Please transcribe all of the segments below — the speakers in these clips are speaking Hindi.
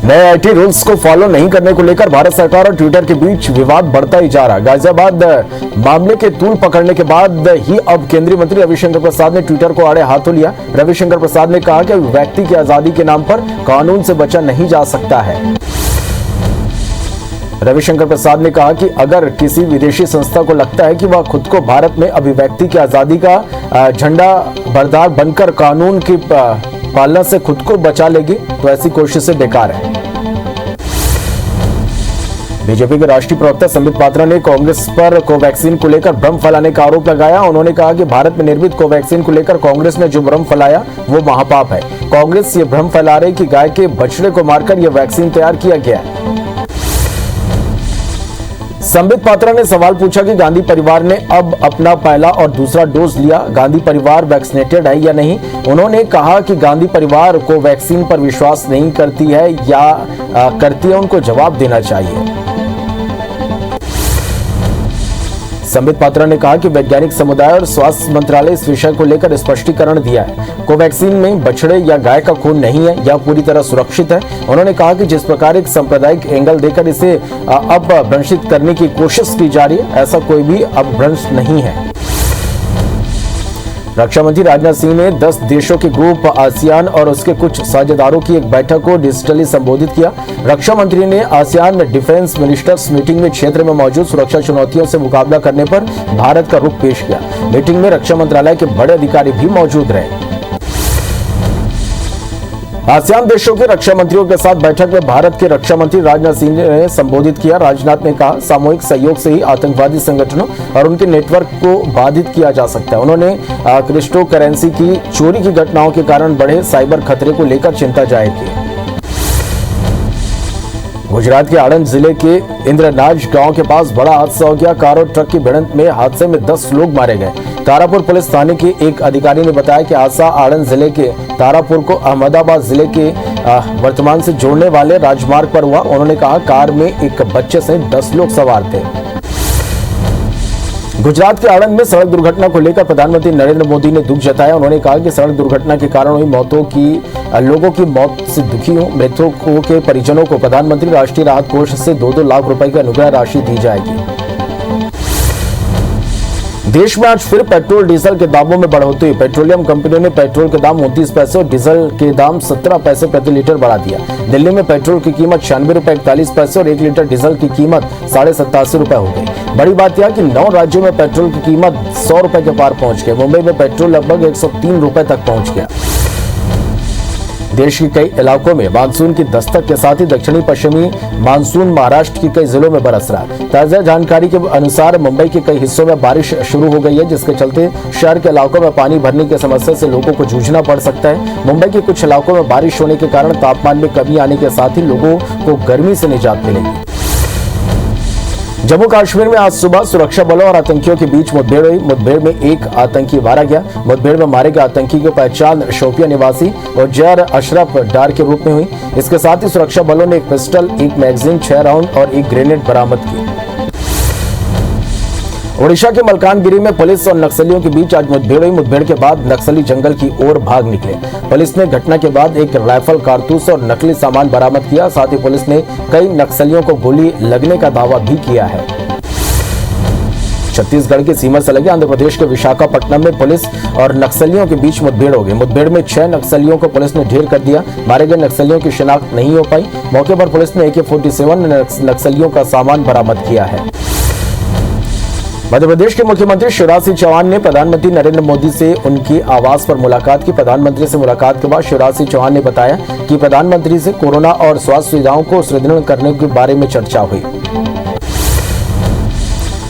नए आईटी रूल्स को फॉलो नहीं करने को लेकर भारत सरकार और ट्विटर के बीच विवाद बढ़ता ही जा रहा है। गाजियाबाद मामले के तूल पकड़ने के बाद ही अब केंद्रीय मंत्री रविशंकर प्रसाद ने ट्विटर को आड़े हाथों लिया। रविशंकर प्रसाद ने कहा कि व्यक्ति की आजादी के नाम पर कानून से बचा नहीं जा सकता है। रविशंकर प्रसाद ने कहा कि अगर किसी विदेशी संस्था को लगता है कि वह खुद को भारत में अभिव्यक्ति की आजादी का झंडा बरदार बनकर कानून की पालना से खुद को बचा लेगी तो ऐसी कोशिशें बेकार है। बीजेपी के राष्ट्रीय प्रवक्ता संबित पात्रा ने कांग्रेस पर कोवैक्सीन को लेकर भ्रम फैलाने का आरोप लगाया। उन्होंने कहा कि भारत में निर्मित कोवैक्सीन को लेकर कांग्रेस ने जो भ्रम फैलाया वो महापाप है। कांग्रेस ये भ्रम फैला रही कि गाय के बछड़े को मारकर यह वैक्सीन तैयार किया गया है। संबित पात्रा ने सवाल पूछा कि गांधी परिवार ने अब अपना पहला और दूसरा डोज लिया, गांधी परिवार वैक्सीनेटेड है या नहीं। उन्होंने कहा कि गांधी परिवार को वैक्सीन पर विश्वास नहीं करती है या करती है, उनको जवाब देना चाहिए। संबित पात्रा ने कहा कि वैज्ञानिक समुदाय और स्वास्थ्य मंत्रालय इस विषय को लेकर स्पष्टीकरण दिया है। कोवैक्सीन में बछड़े या गाय का खून नहीं है, यह पूरी तरह सुरक्षित है। उन्होंने कहा कि जिस प्रकार एक सांप्रदायिक एंगल देकर इसे अपभ्रंशित करने की कोशिश की जा रही है, ऐसा कोई भी अपभ्रंश नहीं है। रक्षा मंत्री राजनाथ सिंह ने 10 देशों के ग्रुप आसियान और उसके कुछ साझेदारों की एक बैठक को डिजिटली संबोधित किया। रक्षा मंत्री ने आसियान डिफेंस मिनिस्टर्स मीटिंग में क्षेत्र में मौजूद सुरक्षा चुनौतियों से मुकाबला करने पर भारत का रुख पेश किया। मीटिंग में रक्षा मंत्रालय के बड़े अधिकारी भी मौजूद रहे। आसियान देशों के रक्षा मंत्रियों के साथ बैठक में भारत के रक्षा मंत्री राजनाथ सिंह ने संबोधित किया। राजनाथ ने कहा, सामूहिक सहयोग से ही आतंकवादी संगठनों और उनके नेटवर्क को बाधित किया जा सकता है। उन्होंने क्रिप्टो करेंसी की चोरी की घटनाओं के कारण बढ़े साइबर खतरे को लेकर चिंता जाहिर की। गुजरात के आणंद जिले के इंद्रनाज गांव के पास बड़ा हादसा हो गया। कार और ट्रक की भिड़ंत में हादसे में 10 लोग मारे गए। तारापुर पुलिस थाने के एक अधिकारी ने बताया कि हादसा आणंद जिले के तारापुर को अहमदाबाद जिले के वर्तमान से जोड़ने वाले राजमार्ग पर हुआ। उन्होंने कहा, कार में एक बच्चे से 10 लोग सवार थे। गुजरात के आणंद में सड़क दुर्घटना को लेकर प्रधानमंत्री नरेंद्र मोदी ने दुख जताया। उन्होंने कहा कि सड़क दुर्घटना के कारण हुई लोगों की मौत से दुखी हूं। मृतकों के परिजनों को प्रधानमंत्री राष्ट्रीय राहत कोष से 2-2 लाख रुपए की अनुग्रह राशि दी जाएगी। देश में आज फिर पेट्रोल डीजल के दामों में बढ़ोतरी। पेट्रोलियम कंपनियों ने पेट्रोल के दाम 29 पैसे और डीजल के दाम 17 पैसे प्रति लीटर बढ़ा दिया। दिल्ली में पेट्रोल की कीमत 96 रुपए 41 पैसे और 1 लीटर डीजल की कीमत 87.5 रुपए हो गई। बड़ी बात यह कि 9 राज्यों में पेट्रोल की कीमत 100 रुपए के पार पहुंच गई। मुंबई में पेट्रोल लगभग 103 रुपए तक पहुंच गया। देश के कई इलाकों में मानसून की दस्तक के साथ ही दक्षिणी पश्चिमी मानसून महाराष्ट्र के कई जिलों में बरस रहा है। ताजा जानकारी के अनुसार मुंबई के कई हिस्सों में बारिश शुरू हो गई है, जिसके चलते शहर के इलाकों में पानी भरने की समस्या से लोगों को जूझना पड़ सकता है। मुंबई के कुछ इलाकों में बारिश होने के कारण तापमान में कमी आने के साथ ही लोगों को गर्मी से निजात मिलेगी। जम्मू कश्मीर में आज सुबह सुरक्षा बलों और आतंकियों के बीच मुठभेड़ हुई। मुठभेड़ में एक आतंकी मारा गया। मुठभेड़ में मारे गए आतंकी की पहचान शोपियां निवासी और जैर अशरफ डार के रूप में हुई। इसके साथ ही सुरक्षा बलों ने एक पिस्टल, एक मैगजीन, 6 राउंड और एक ग्रेनेड बरामद की। ओडिशा के मलकानगिरी में पुलिस और नक्सलियों के बीच आज मुठभेड़ हुई। मुठभेड़ के बाद नक्सली जंगल की ओर भाग निकले। पुलिस ने घटना के बाद एक राइफल, कारतूस और नकली सामान बरामद किया। साथ ही पुलिस ने कई नक्सलियों को गोली लगने का दावा भी किया है। छत्तीसगढ़ की सीमा से लगे आंध्र प्रदेश के विशाखापट्टनम में पुलिस और नक्सलियों के बीच मुठभेड़ हो गई। मुठभेड़ में 6 नक्सलियों को पुलिस ने ढेर कर दिया। मारे गए नक्सलियों की शिनाख्त नहीं हो पाई। मौके पर पुलिस ने AK-47 नक्सलियों का सामान बरामद किया है। मध्य प्रदेश के मुख्यमंत्री शिवराज सिंह चौहान ने प्रधानमंत्री नरेंद्र मोदी से उनकी आवास पर मुलाकात की। प्रधानमंत्री से मुलाकात के बाद शिवराज सिंह चौहान ने बताया कि प्रधानमंत्री से कोरोना और स्वास्थ्य सुविधाओं को सुदृढ़ करने के बारे में चर्चा हुई।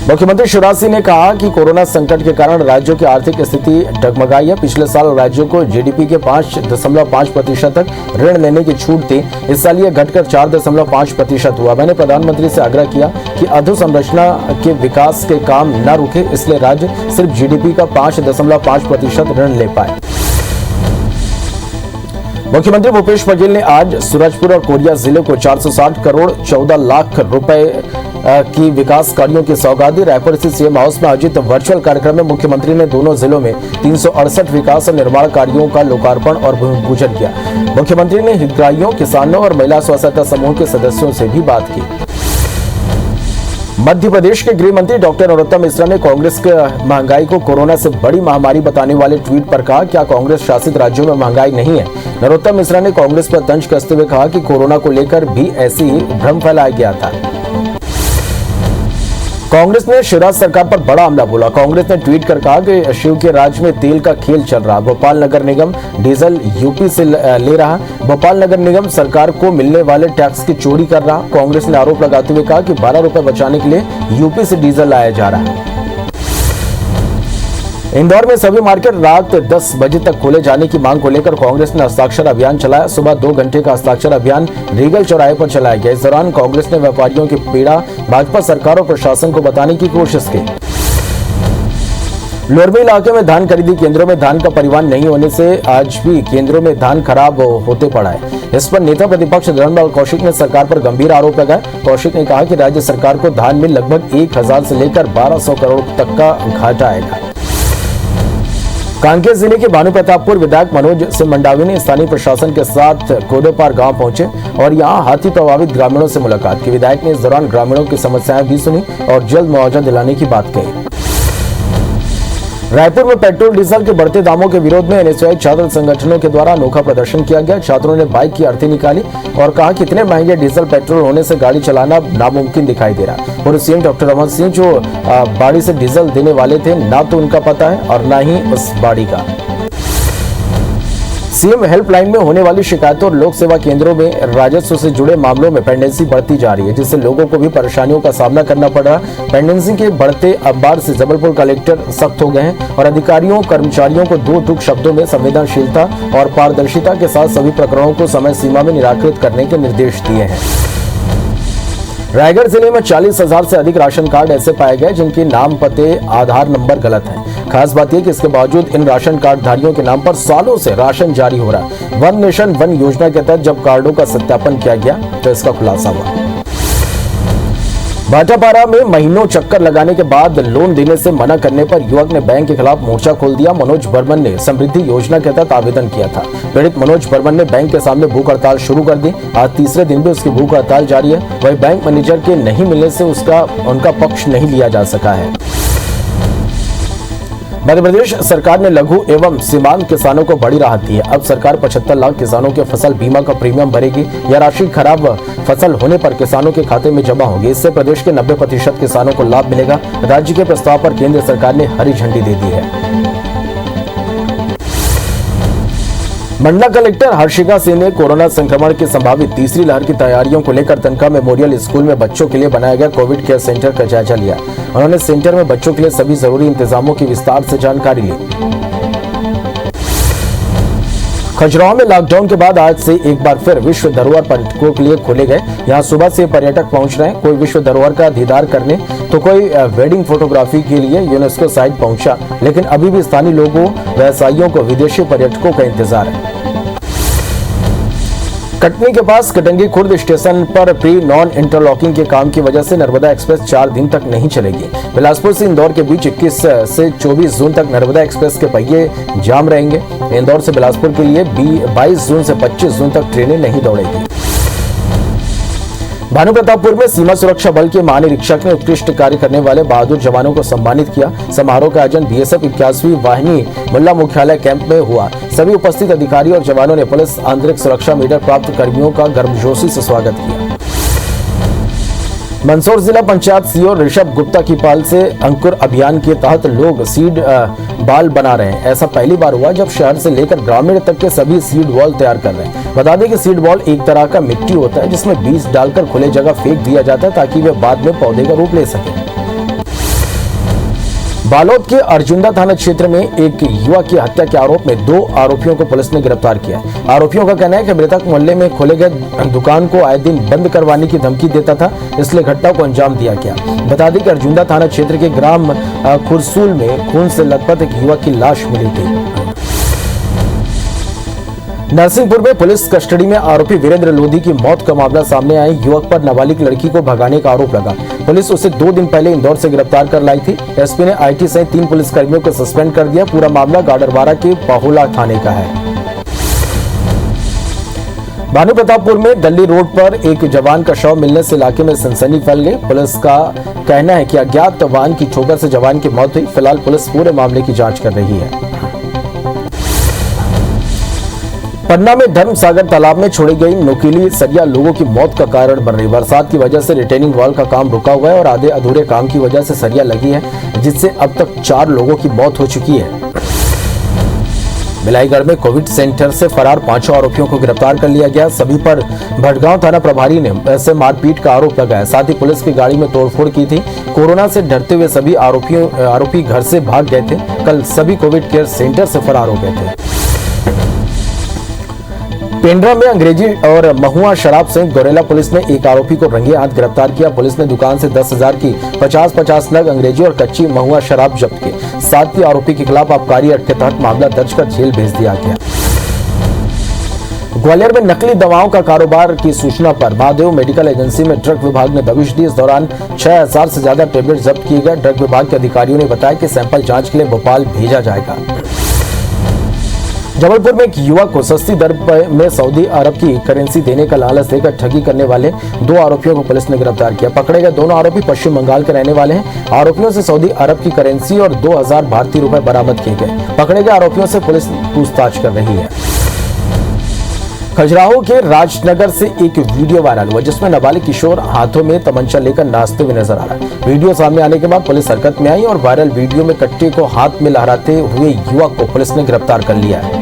मुख्यमंत्री शिवराज सिंह ने कहा कि कोरोना संकट के कारण राज्यों की आर्थिक स्थिति डगमगाई है। पिछले साल राज्यों को GDP के 5.5% तक ऋण लेने की छूट थी। इस साल यह घटकर 4.5% हुआ। मैंने प्रधानमंत्री से आग्रह किया कि अधोसंरचना के विकास के काम न रुके, इसलिए राज्य सिर्फ GDP का 5.5% ऋण ले पाए। मुख्यमंत्री भूपेश बघेल ने आज सूरजपुर और कोरिया जिले को 460 करोड़ 14 लाख रुपए की विकास कार्यों की सौगात दी। रायपुर स्थित सीएम हाउस में आयोजित वर्चुअल कार्यक्रम में मुख्यमंत्री ने दोनों जिलों में 368 विकास और निर्माण कार्यों का लोकार्पण और भूमि पूजन किया। मुख्यमंत्री ने हितग्राहियों, किसानों और महिला स्वसहायता समूह के सदस्यों से भी बात की। मध्य प्रदेश के गृह मंत्री डॉक्टर नरोत्तम मिश्रा ने कांग्रेस के महंगाई को कोरोना से बड़ी महामारी बताने वाले ट्वीट पर कहा, क्या कांग्रेस शासित राज्यों में महंगाई नहीं है? नरोत्तम मिश्रा ने कांग्रेस पर तंज कसते हुए कहा कि कोरोना को लेकर भी ऐसी ही भ्रम फैलाया गया था। कांग्रेस ने शिवराज सरकार पर बड़ा हमला बोला। कांग्रेस ने ट्वीट कर कहा कि शिव के राज में तेल का खेल चल रहा। भोपाल नगर निगम डीजल यूपी से ले रहा। भोपाल नगर निगम सरकार को मिलने वाले टैक्स की चोरी कर रहा। कांग्रेस ने आरोप लगाते हुए कहा कि 12 रुपए बचाने के लिए यूपी से डीजल लाया जा रहा है। इंदौर में सभी मार्केट रात 10 बजे तक खोले जाने की मांग को लेकर कांग्रेस ने हस्ताक्षर अभियान चलाया। सुबह 2 घंटे का हस्ताक्षर अभियान रीगल चौराहे पर चलाया गया। इस दौरान कांग्रेस ने व्यापारियों की पीड़ा भाजपा सरकार और प्रशासन को बताने की कोशिश की। लोरमी इलाके में धान खरीदी केंद्रों में धान का परिवहन नहीं होने से आज भी केंद्रों में धान खराब होते पड़ा है। इस पर नेता प्रतिपक्ष धर्मलाल कौशिक ने सरकार पर गंभीर आरोप लगाया। कौशिक ने कहा कि राज्य सरकार को धान में लगभग 1000 से लेकर 1200 करोड़ तक का घाटा आएगा। कांकेर जिले के भानु प्रतापपुर विधायक मनोज सिंह मंडावी ने स्थानीय प्रशासन के साथ कोडोपार गांव पहुंचे और यहां हाथी प्रभावित ग्रामीणों से मुलाकात की। विधायक ने इस दौरान ग्रामीणों की समस्याएं भी सुनी और जल्द मुआवजा दिलाने की बात कही। रायपुर में पेट्रोल डीजल के बढ़ते दामों के विरोध में एनएसयूआई छात्र संगठनों के द्वारा अनोखा प्रदर्शन किया गया। छात्रों ने बाइक की अर्थी निकाली और कहा कि इतने महंगे डीजल पेट्रोल होने से गाड़ी चलाना नामुमकिन दिखाई दे रहा। पूर्व सीएम डॉक्टर रमन सिंह जो बाड़ी से डीजल देने वाले थे, ना तो उनका पता है और ना ही उस बाड़ी का। सीएम हेल्पलाइन में होने वाली शिकायतों और लोक सेवा केंद्रों में राजस्व से जुड़े मामलों में पेंडेंसी बढ़ती जा रही है, जिससे लोगों को भी परेशानियों का सामना करना पड़ रहा है। पेंडेंसी के बढ़ते अंबार से जबलपुर कलेक्टर सख्त हो गए हैं और अधिकारियों कर्मचारियों को 2 टूक शब्दों में संवेदनशीलता और पारदर्शिता के साथ सभी प्रकरणों को समय सीमा में निराकृत करने के निर्देश दिए हैं। रायगढ़ जिले में 40,000 से अधिक राशन कार्ड ऐसे पाए गए जिनके नाम, पते, आधार नंबर गलत है। खास बात यह कि इसके बावजूद इन राशन कार्ड धारियों के नाम पर सालों से राशन जारी हो रहा है। वन नेशन वन योजना के तहत जब कार्डों का सत्यापन किया गया तो इसका खुलासा हुआ। भाटापारा में महीनों चक्कर लगाने के बाद लोन देने से मना करने पर युवक ने बैंक के खिलाफ मोर्चा खोल दिया। मनोज बर्मन ने समृद्धि योजना के तहत आवेदन किया था। पीड़ित मनोज बर्मन ने बैंक के सामने भूख हड़ताल शुरू कर दी। आज तीसरे दिन भी उसकी भूख हड़ताल जारी है। वही बैंक मैनेजर के नहीं मिलने से उनका पक्ष नहीं लिया जा सका है। मध्य प्रदेश सरकार ने लघु एवं सीमांत किसानों को बड़ी राहत दी है। अब सरकार 75 लाख किसानों के फसल बीमा का प्रीमियम भरेगी। यह राशि खराब फसल होने पर किसानों के खाते में जमा होगी। इससे प्रदेश के 90% किसानों को लाभ मिलेगा। राज्य के प्रस्ताव पर केंद्र सरकार ने हरी झंडी दे दी है। मंडला कलेक्टर हर्षिका सिंह ने कोरोना संक्रमण की संभावित तीसरी लहर की तैयारियों को लेकर तनखा मेमोरियल स्कूल में बच्चों के लिए बनाया गया कोविड केयर सेंटर का जायजा लिया। उन्होंने सेंटर में बच्चों के लिए सभी जरूरी इंतजामों की विस्तार से जानकारी ली। खजुराहो में लॉकडाउन के बाद आज से एक बार फिर विश्व धरोहर पर्यटकों के लिए खोले गए। यहाँ सुबह से पर्यटक पहुंच रहे हैं। कोई विश्व धरोहर का दीदार करने तो कोई वेडिंग फोटोग्राफी के लिए यूनेस्को साइट पहुंचा, लेकिन अभी भी स्थानीय लोगों, व्यवसायियों को विदेशी पर्यटकों का इंतजार है। कटनी के पास कटंगी खुर्द स्टेशन पर प्री नॉन इंटरलॉकिंग के काम की वजह से नर्मदा एक्सप्रेस 4 दिन तक नहीं चलेगी। बिलासपुर से इंदौर के बीच 21 से 24 जून तक नर्मदा एक्सप्रेस के पहिए जाम रहेंगे। इंदौर से बिलासपुर के लिए 22 जून से 25 जून तक ट्रेनें नहीं दौड़ेगी। भानु प्रतापपुर में सीमा सुरक्षा बल के महानिरीक्षक ने उत्कृष्ट कार्य करने वाले बहादुर जवानों को सम्मानित किया। समारोह का आयोजन बीएसएफ 81वीं वाहिनी मुल्ला मुख्यालय कैंप में हुआ। सभी उपस्थित अधिकारी और जवानों ने पुलिस आंतरिक सुरक्षा मेडल प्राप्त कर्मियों का गर्मजोशी से स्वागत किया। मंदसौर जिला पंचायत सीओ ऋषभ गुप्ता की पहल से अंकुर अभियान के तहत लोग सीड बाल बना रहे हैं। ऐसा पहली बार हुआ जब शहर से लेकर ग्रामीण तक के सभी सीड बॉल तैयार कर रहे हैं। बता दें कि सीड बॉल एक तरह का मिट्टी होता है जिसमें बीज डालकर खुले जगह फेंक दिया जाता है ताकि वे बाद में पौधे का रूप ले सके। बालोद के अर्जुंदा थाना क्षेत्र में एक युवक की हत्या के आरोप में 2 आरोपियों को पुलिस ने गिरफ्तार किया। आरोपियों का कहना है कि मृतक मोहल्ले में खोले गए दुकान को आए दिन बंद करवाने की धमकी देता था, इसलिए घटना को अंजाम दिया गया। बता दें कि अर्जुंदा थाना क्षेत्र के ग्राम खुरसूल में खून से लथपथ एक युवक की लाश मिली थी। नरसिंहपुर में पुलिस कस्टडी में आरोपी वीरेंद्र लोधी की मौत का मामला सामने आया। युवक पर नाबालिग लड़की को भगाने का आरोप लगा। पुलिस उसे 2 दिन पहले इंदौर से गिरफ्तार कर लाई थी। एसपी ने आईटी सहित 3 पुलिसकर्मियों को सस्पेंड कर दिया। पूरा मामला गाडरवारा के पाहोला थाने का है। भानु प्रतापपुर में दल्ली रोड पर एक जवान का शव मिलने से इलाके में सनसनी फैल गई। पुलिस का कहना है कि अज्ञात वाहन की ठोकर से जवान की मौत हुई। फिलहाल पुलिस पूरे मामले की जांच कर रही है। पन्ना में धर्मसागर तालाब में छोड़ी गई नुकीली सरिया लोगों की मौत का कारण बन रही। बरसात की वजह से रिटेनिंग वॉल का काम रुका हुआ है और आधे अधूरे काम की वजह से सरिया लगी है, जिससे अब तक 4 लोगों की मौत हो चुकी है। बिलाईगढ़ में कोविड सेंटर से फरार 5 आरोपियों को गिरफ्तार कर लिया गया। सभी पर भटगांव थाना प्रभारी ने ऐसे मारपीट का आरोप लगाया। साथ ही पुलिस की गाड़ी में तोड़फोड़ की थी। कोरोना से डरते हुए सभी आरोपी घर से भाग गए थे। कल सभी कोविड केयर सेंटर से फरार हो गए थे। पेंड्रा में अंग्रेजी और महुआ शराब सहित गौरेला पुलिस ने एक आरोपी को रंगे हाथ गिरफ्तार किया। पुलिस ने दुकान से 10,000 की 50-50 नग अंग्रेजी और कच्ची महुआ शराब जब्त की। साथ ही आरोपी के खिलाफ आबकारी एक्ट के तहत मामला दर्ज कर जेल भेज दिया गया। ग्वालियर में नकली दवाओं का कारोबार की सूचना पर महादेव मेडिकल एजेंसी में ड्रग विभाग ने दबिश दी। इस दौरान 6000 से ज्यादा टेबलेट जब्त किए गए। ड्रग विभाग के अधिकारियों ने बताया कि सैंपल जांच के लिए भोपाल भेजा जाएगा। जबलपुर में एक युवक को सस्ती दर में सऊदी अरब की करेंसी देने का लालच देकर ठगी करने वाले 2 आरोपियों को पुलिस ने गिरफ्तार किया। पकड़े गए दोनों आरोपी पश्चिम बंगाल के रहने वाले हैं। आरोपियों से सऊदी अरब की करेंसी और 2000 भारतीय रुपए बरामद किए गए। पकड़े गए आरोपियों से पुलिस पूछताछ कर रही है। खजुराहो के राजनगर से एक वीडियो वायरल हुआ, जिसमें नाबालिग किशोर हाथों में तमंचा लेकर नाचते हुए नजर आ रहा है। वीडियो सामने आने के बाद पुलिस हरकत में आई और वायरल वीडियो में कट्टे को हाथ में लहराते हुए युवक को पुलिस ने गिरफ्तार कर लिया है।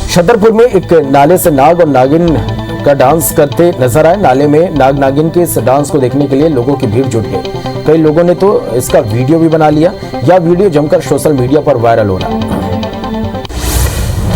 छतरपुर में एक नाले से नाग और नागिन का डांस करते नजर आए। नाले में नाग नागिन के इस डांस को देखने के लिए लोगों की भीड़ जुट गई। कई लोगों ने तो इसका वीडियो भी बना लिया। यह वीडियो जमकर सोशल मीडिया पर वायरल हो रहा है।